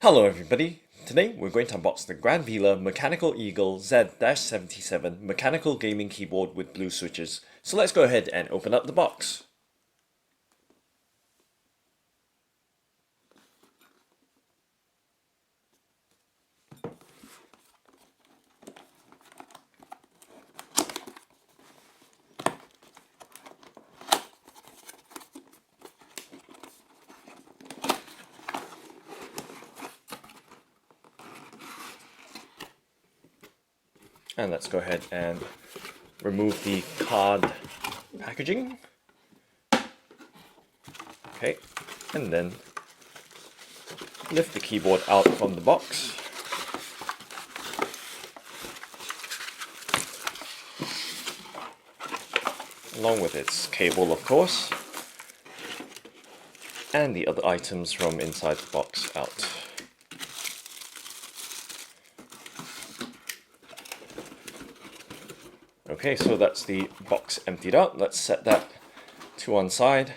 Hello everybody, today we're going to unbox the GranVela MechanicalEagle Z-77 mechanical gaming keyboard with blue switches. So let's go ahead and open up the box. And let's go ahead and remove the card packaging. Okay, and then lift the keyboard out from the box. Along with its cable, of course, and the other items from inside the box out. Okay, so that's the box emptied out. Let's set that to one side.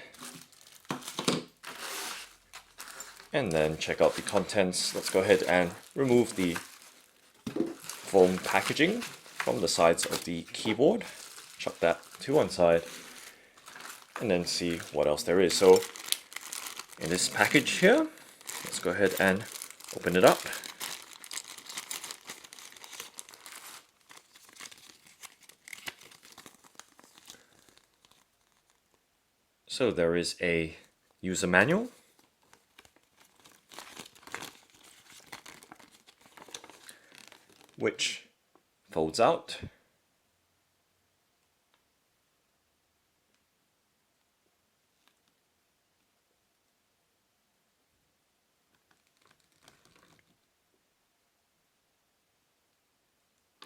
And then check out the contents. Let's go ahead and remove the foam packaging from the sides of the keyboard. Chuck that to one side. And then see what else there is. So in this package here, let's go ahead and open it up. So there is a user manual, which folds out.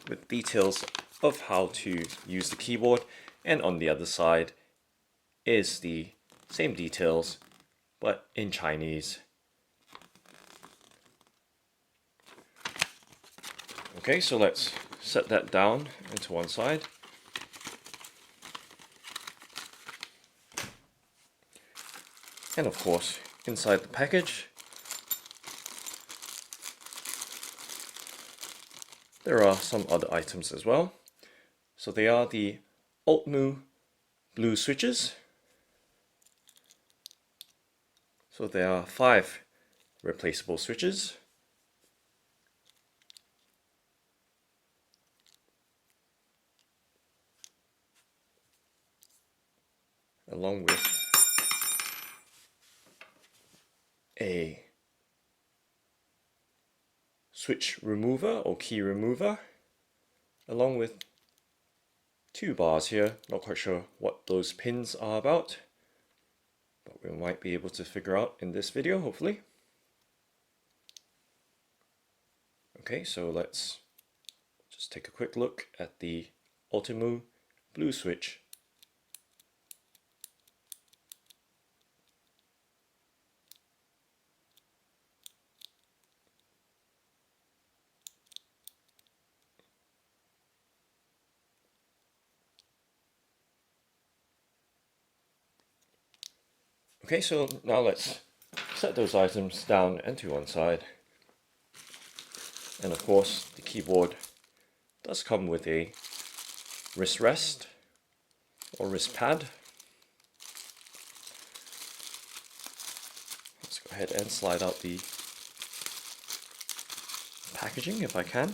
With details of how to use the keyboard, and on the other side is the same details but in Chinese. Okay, so let's set that down into one side. And of course, inside the package, there are some other items as well. So they are the Outemu blue switches. So there are 5 replaceable switches. Along with a switch remover or key remover, along with 2 bars here. Not quite sure what those pins are about, but we might be able to figure out in this video, hopefully. Okay, so let's just take a quick look at the Outemu blue switch. Okay, so now let's set those items down and to one side. And of course, the keyboard does come with a wrist rest or wrist pad. Let's go ahead and slide out the packaging if I can.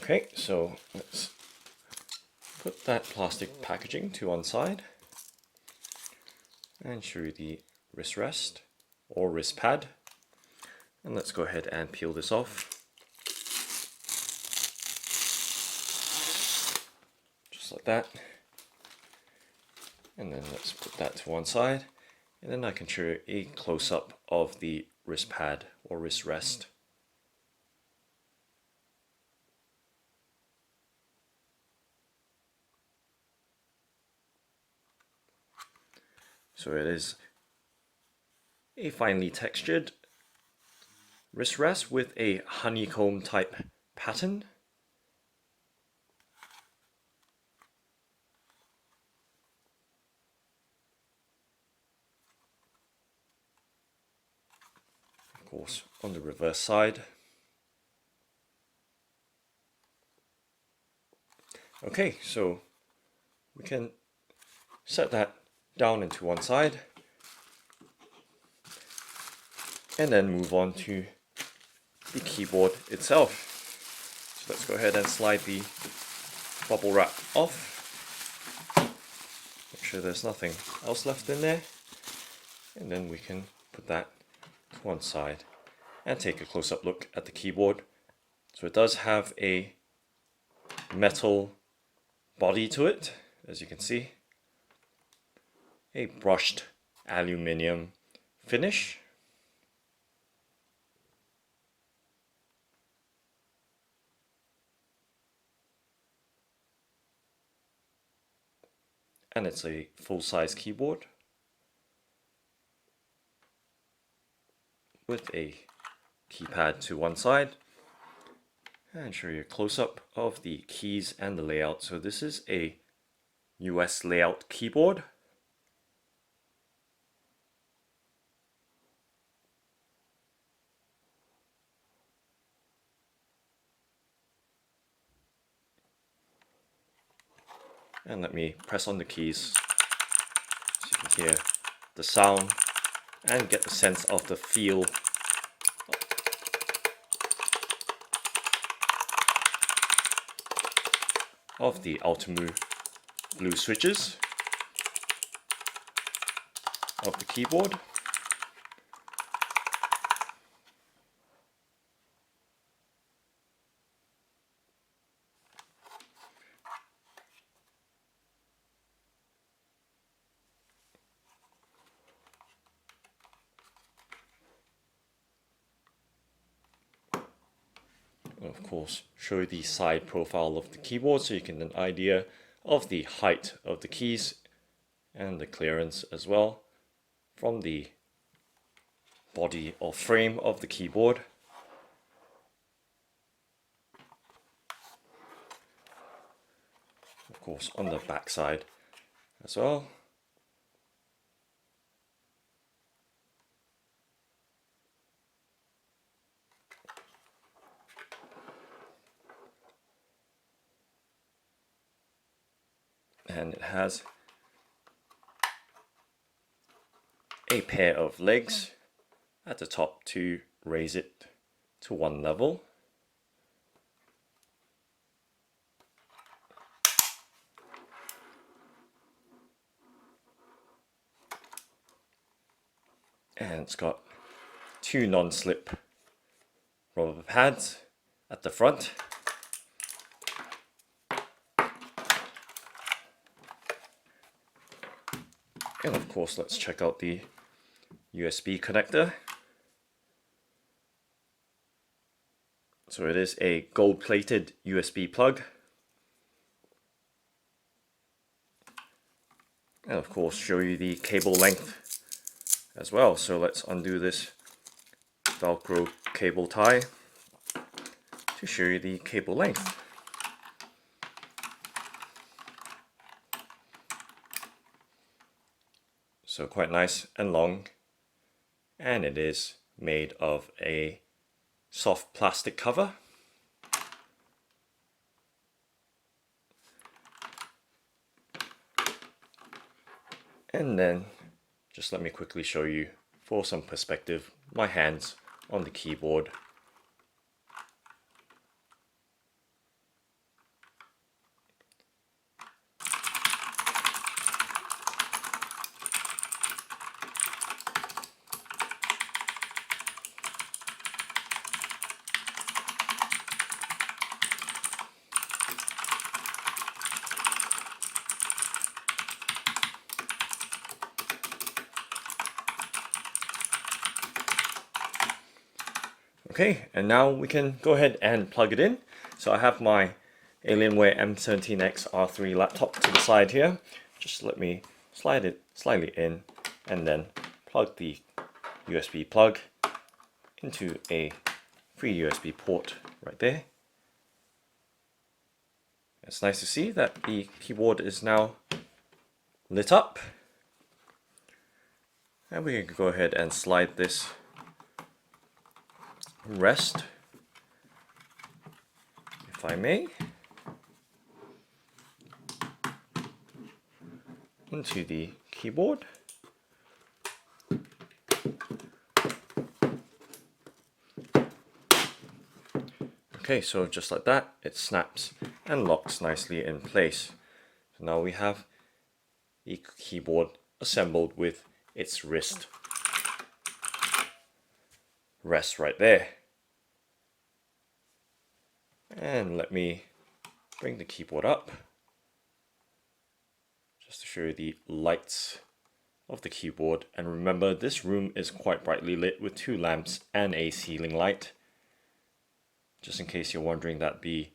Okay, so let's put that plastic packaging to one side and show you the wrist rest or wrist pad. And let's go ahead and peel this off. Just like that. And then let's put that to one side. And then I can show you a close-up of the wrist pad or wrist rest. So it is a finely textured wrist rest with a honeycomb type pattern. Of course, on the reverse side. Okay, so we can set that down into one side and then move on to the keyboard itself. So let's go ahead and slide the bubble wrap off. Make sure there's nothing else left in there, and then we can put that to one side and take a close-up look at the keyboard. So it does have a metal body to it, as you can see, a brushed aluminium finish, and it's a full-size keyboard with a keypad to one side. And show you a close-up of the keys and the layout. So this is a US layout keyboard. And let me press on the keys so you can hear the sound and get the sense of the feel of the Outemu blue switches of the keyboard. Of course, show the side profile of the keyboard so you can get an idea of the height of the keys and the clearance as well from the body or frame of the keyboard. Of course, on the back side as well. And it has a pair of legs at the top to raise it to one level. And it's got two non-slip rubber pads at the front. And of course, let's check out the USB connector. So it is a gold-plated USB plug. And of course, show you the cable length as well. So let's undo this Velcro cable tie to show you the cable length. So quite nice and long, and it is made of a soft plastic cover. And then just let me quickly show you for some perspective my hands on the keyboard. Okay, and now we can go ahead and plug it in. So I have my Alienware M17X R3 laptop to the side here. Just let me slide it slightly in and then plug the USB plug into a free USB port right there. It's nice to see that the keyboard is now lit up. And we can go ahead and slide this rest, if I may, into the keyboard. Okay, so just like that, it snaps and locks nicely in place. So now we have the keyboard assembled with its rest right there. And let me bring the keyboard up just to show you the lights of the keyboard. And remember, this room is quite brightly lit with 2 lamps and a ceiling light. Just in case you're wondering that the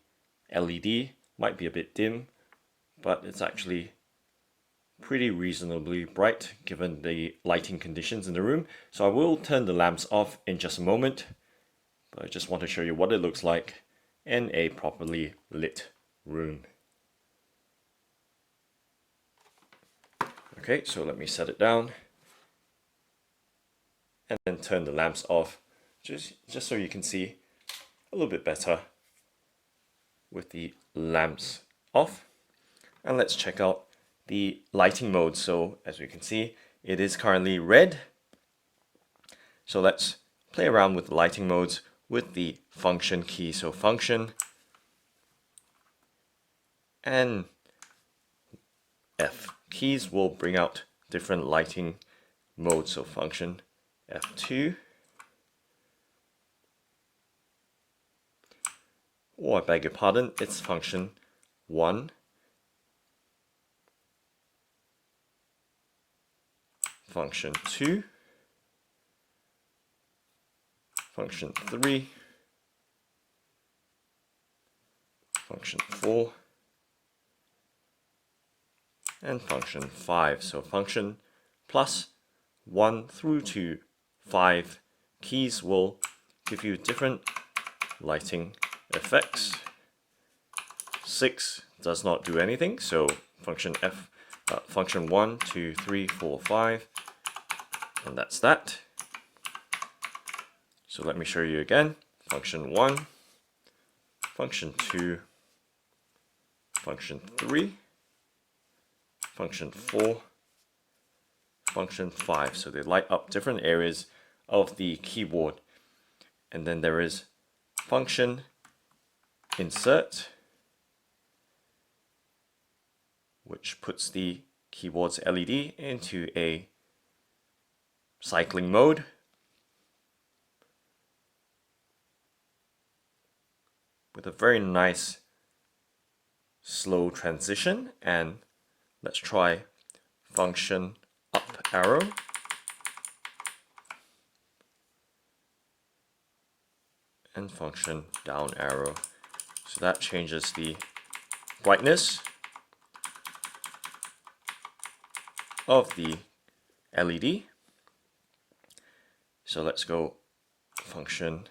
LED might be a bit dim, but it's actually pretty reasonably bright given the lighting conditions in the room. So I will turn the lamps off in just a moment, but I just want to show you what it looks like in a properly lit room. Okay, so let me set it down and then turn the lamps off just so you can see a little bit better with the lamps off. And let's check out the lighting mode. So as we can see, it is currently red. So let's play around with the lighting modes with the function key. So function and F keys will bring out different lighting modes. So function F2, or I beg your pardon, it's function 1, function 2, function 3, function 4, and function 5. So function plus 1 through to 5 keys will give you different lighting effects. 6 does not do anything, so function F, function 1, 2, 3, 4, 5, and that's that. So let me show you again. Function 1, function 2, function 3, function 4, function 5. So they light up different areas of the keyboard. And then there is function insert, which puts the keyboard's LED into a cycling mode. With a very nice slow transition. And let's try function up arrow. And function down arrow. So that changes the brightness of the LED. So let's go function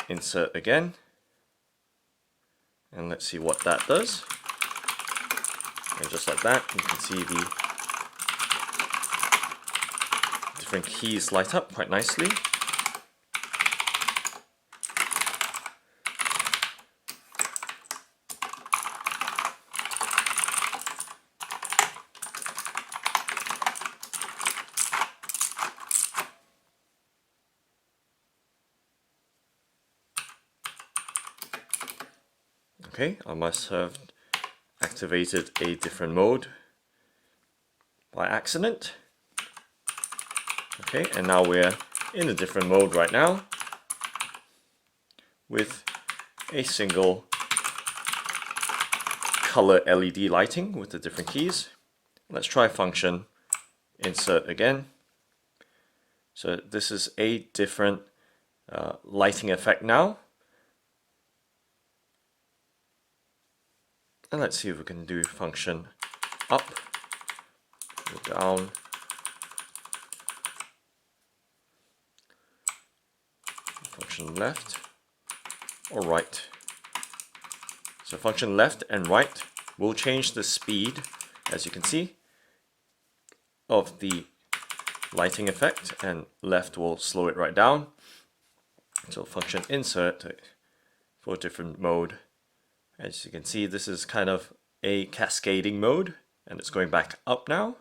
insert again. And let's see what that does. And just like that, you can see the different keys light up quite nicely. Okay, I must have activated a different mode by accident. Okay, and now we're in a different mode right now with a single color LED lighting with the different keys. Let's try function insert again. So this is a different lighting effect now. And let's see if we can do function up, or down, function left or right. So function left and right will change the speed, as you can see, of the lighting effect, and left will slow it right down. So function insert for a different mode. As you can see, this is kind of a cascading mode, and it's going back up now.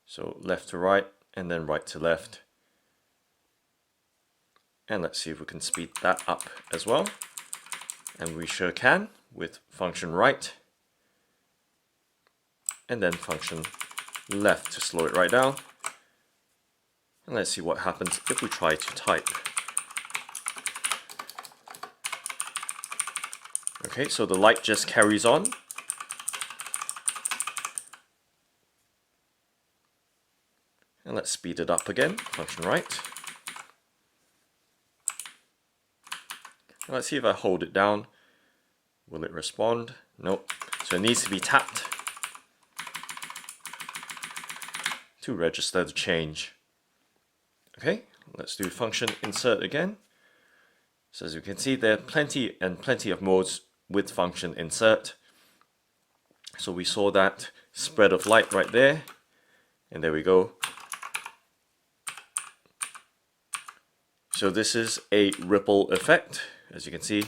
So left to right, and then right to left. And let's see if we can speed that up as well. And we sure can with function right. And then function left to slow it right down. And let's see what happens if we try to type. Okay, so the light just carries on. And let's speed it up again, function right. And let's see if I hold it down. Will it respond? Nope. So it needs to be tapped to register the change. Okay, let's do function insert again. So as you can see, there are plenty of modes with function insert. So we saw that spread of light right there, and there we go. So this is a ripple effect. As you can see,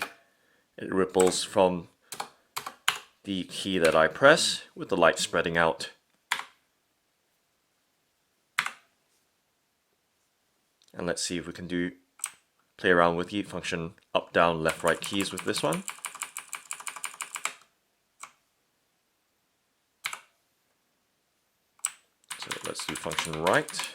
it ripples from the key that I press with the light spreading out. And let's see if we can play around with the function up, down, left, right keys with this one. So let's do function right.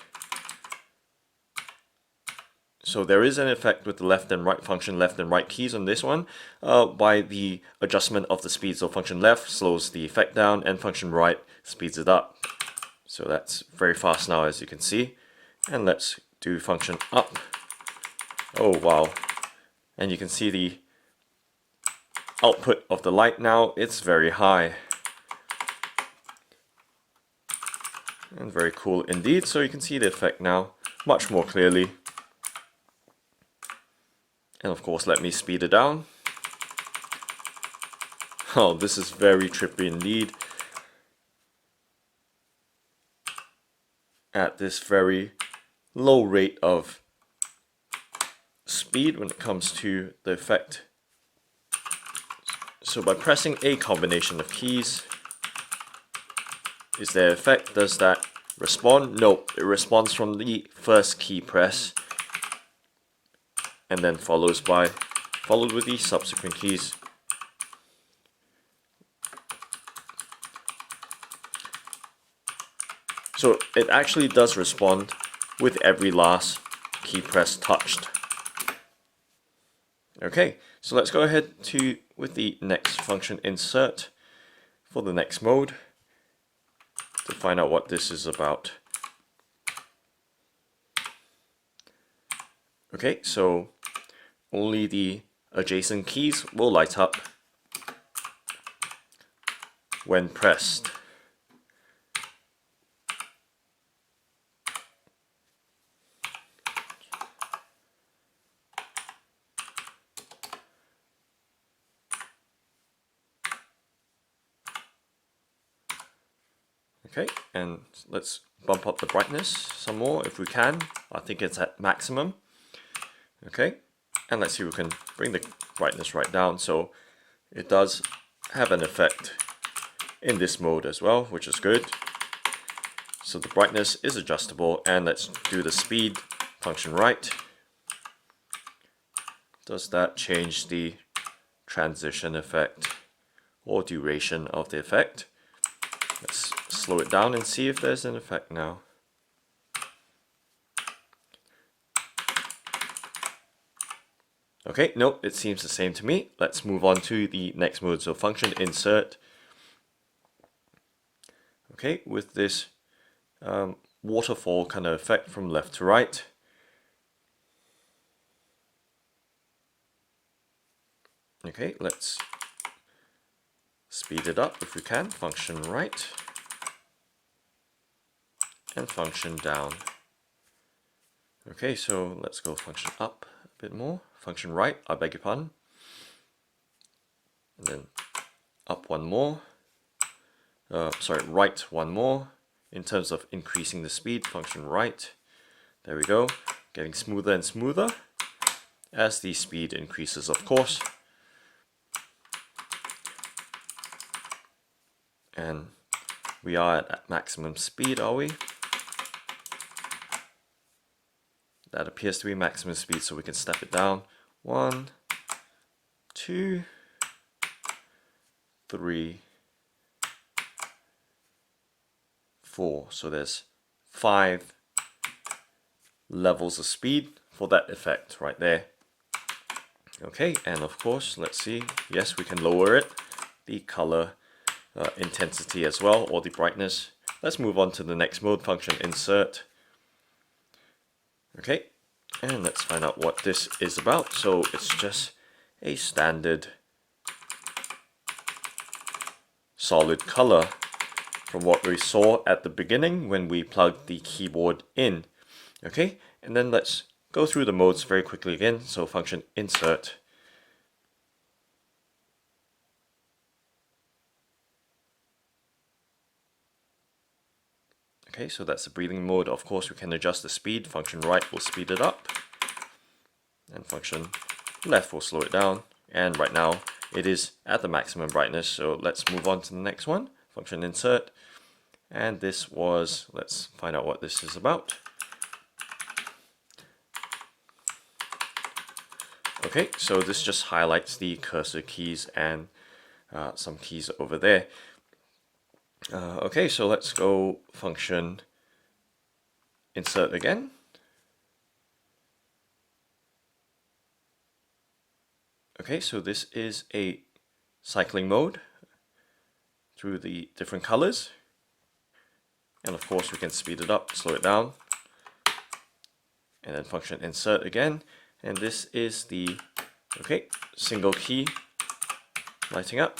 So there is an effect with the left and right function, left and right keys on this one by the adjustment of the speed. So function left slows the effect down and function right speeds it up. So that's very fast now, as you can see. And let's do function up. Oh wow. And you can see the output of the light now, it's very high. And very cool indeed. So you can see the effect now much more clearly. And of course, let me speed it down. Oh, this is very trippy indeed. At this very low rate of speed when it comes to the effect. So by pressing a combination of keys, is there effect? Does that respond? Nope, it responds from the first key press and then followed with the subsequent keys. So it actually does respond with every last key press touched. Okay, so let's go ahead with the next function insert for the next mode to find out what this is about. Okay, so only the adjacent keys will light up when pressed. Okay, and let's bump up the brightness some more if we can. I think it's at maximum. Okay, and let's see if we can bring the brightness right down. So it does have an effect in this mode as well, which is good. So the brightness is adjustable, and let's do the speed function right. Does that change the transition effect or duration of the effect? Let's slow it down and see if there's an effect now. Okay, nope, it seems the same to me. Let's move on to the next mode. So function insert. Okay, with this waterfall kind of effect from left to right. Okay, let's speed it up if we can. Function right. and function down. Okay, so let's go function up a bit more. Function right, I beg your pardon. And then up one more. Right one more. In terms of increasing the speed, function right. There we go. Getting smoother and smoother as the speed increases, of course. And we are at maximum speed, are we? That appears to be maximum speed, so we can step it down. 1, 2, 3, 4. So there's 5 levels of speed for that effect right there. Okay, and of course, let's see. Yes, we can lower it. The color intensity as well, or the brightness. Let's move on to the next mode, function insert. Okay, and let's find out what this is about. So it's just a standard solid color from what we saw at the beginning when we plugged the keyboard in. Okay, and then let's go through the modes very quickly again. So function insert. Okay, so that's the breathing mode. Of course, we can adjust the speed. Function right will speed it up, and function left will slow it down. And right now, it is at the maximum brightness. So let's move on to the next one. Function insert. And this was, let's find out what this is about. Okay, so this just highlights the cursor keys and some keys over there. Okay, so let's go function insert again. Okay, so this is a cycling mode through the different colors. And of course we can speed it up, slow it down. And then function insert again. And this is the, okay, single key lighting up.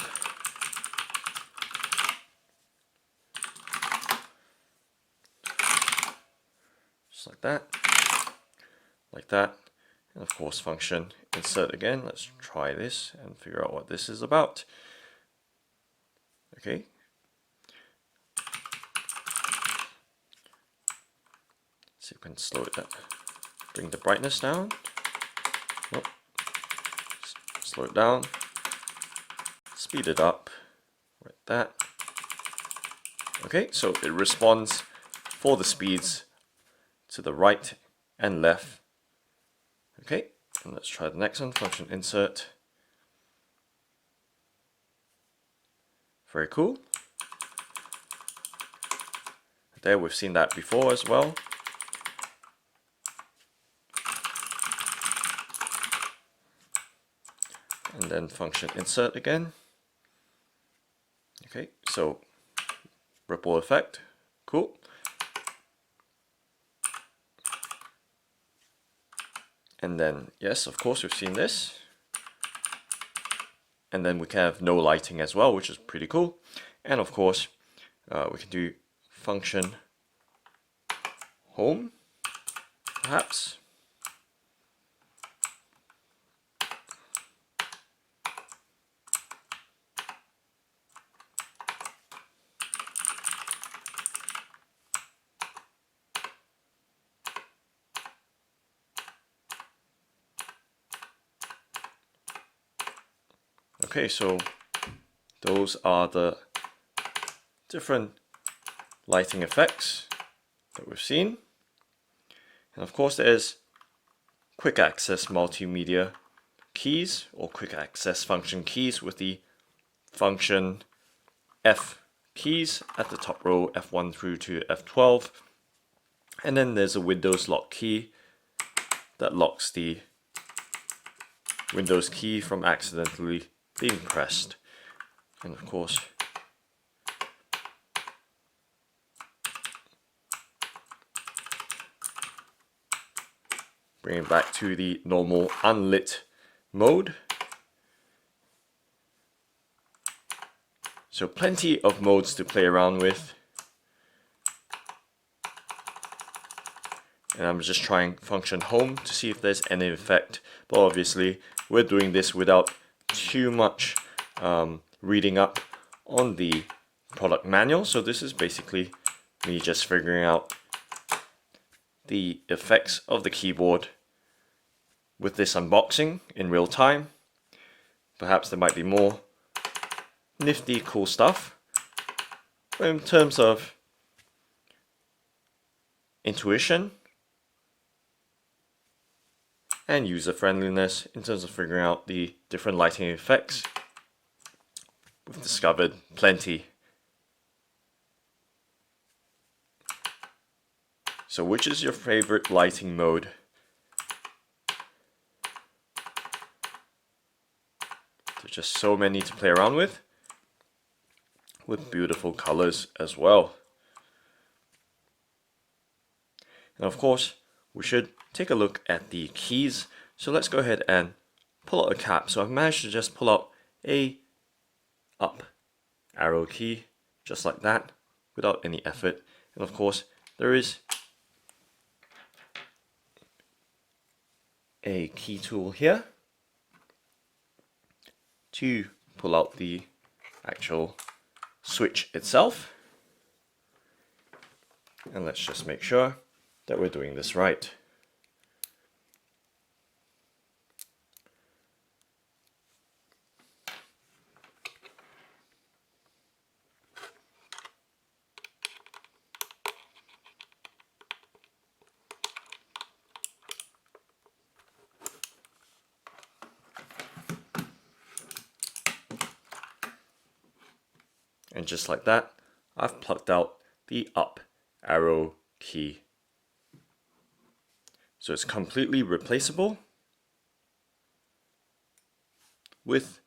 Like that, and of course function insert again. Let's try this and figure out what this is about. Okay, see if we can slow it down, bring the brightness down. Nope. Slow it down, speed it up, like that. Okay, so it responds for the speeds to the right and left. Okay, and let's try the next one, function insert. Very cool. There, we've seen that before as well. And then function insert again. Okay, so ripple effect, cool. And then, yes, of course, we've seen this. And then we can have no lighting as well, which is pretty cool. And of course, we can do function home, perhaps. Okay, so those are the different lighting effects that we've seen. And of course there's quick access multimedia keys or quick access function keys with the function F keys at the top row, F1 through to F12. And then there's a Windows lock key that locks the Windows key from accidentally being pressed. And of course, bring it back to the normal unlit mode. So plenty of modes to play around with. and I'm just trying function home to see if there's any effect, but obviously we're doing this without too much reading up on the product manual, so this is basically me just figuring out the effects of the keyboard with this unboxing in real time. Perhaps there might be more nifty cool stuff, but in terms of intuition and user friendliness, in terms of figuring out the different lighting effects, we've discovered plenty. So which is your favorite lighting mode? There's just so many to play around with beautiful colors as well. And of course, we should take a look at the keys. So let's go ahead and pull out a cap. So I've managed to just pull out a up arrow key, just like that, without any effort. And of course, there is a key tool here to pull out the actual switch itself. And let's just make sure that we're doing this right. And just like that, I've plucked out the up arrow key. So it's completely replaceable with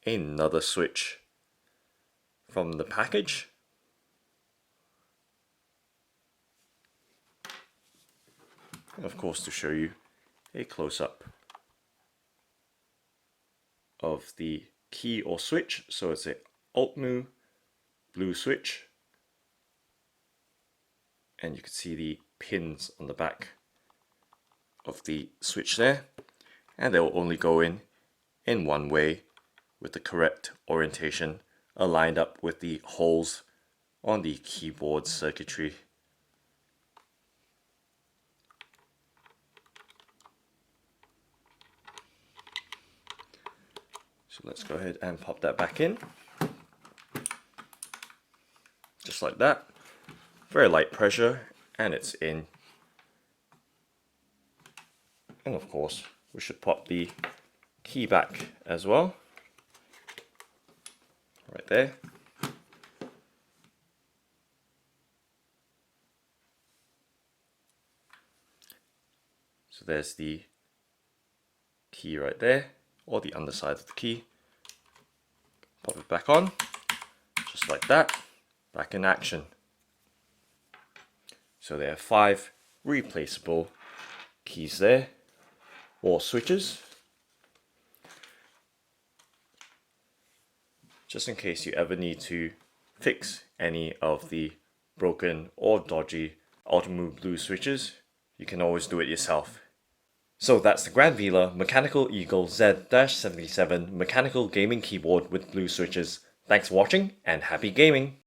another switch from the package. And of course, to show you a close-up of the key or switch. So it's a Outemu blue switch, and you can see the pins on the back of the switch there, and they will only go in one way with the correct orientation aligned up with the holes on the keyboard circuitry. So let's go ahead and pop that back in, just like that. Very light pressure, and it's in. And of course, we should pop the key back as well, right there. So there's the key right there, or the underside of the key. Pop it back on, just like that, back in action. So there are 5 replaceable keys there, or switches, just in case you ever need to fix any of the broken or dodgy Outemu blue switches. You can always do it yourself. So that's the GranVela MechanicalEagle Z-77 mechanical gaming keyboard with blue switches. Thanks for watching and happy gaming!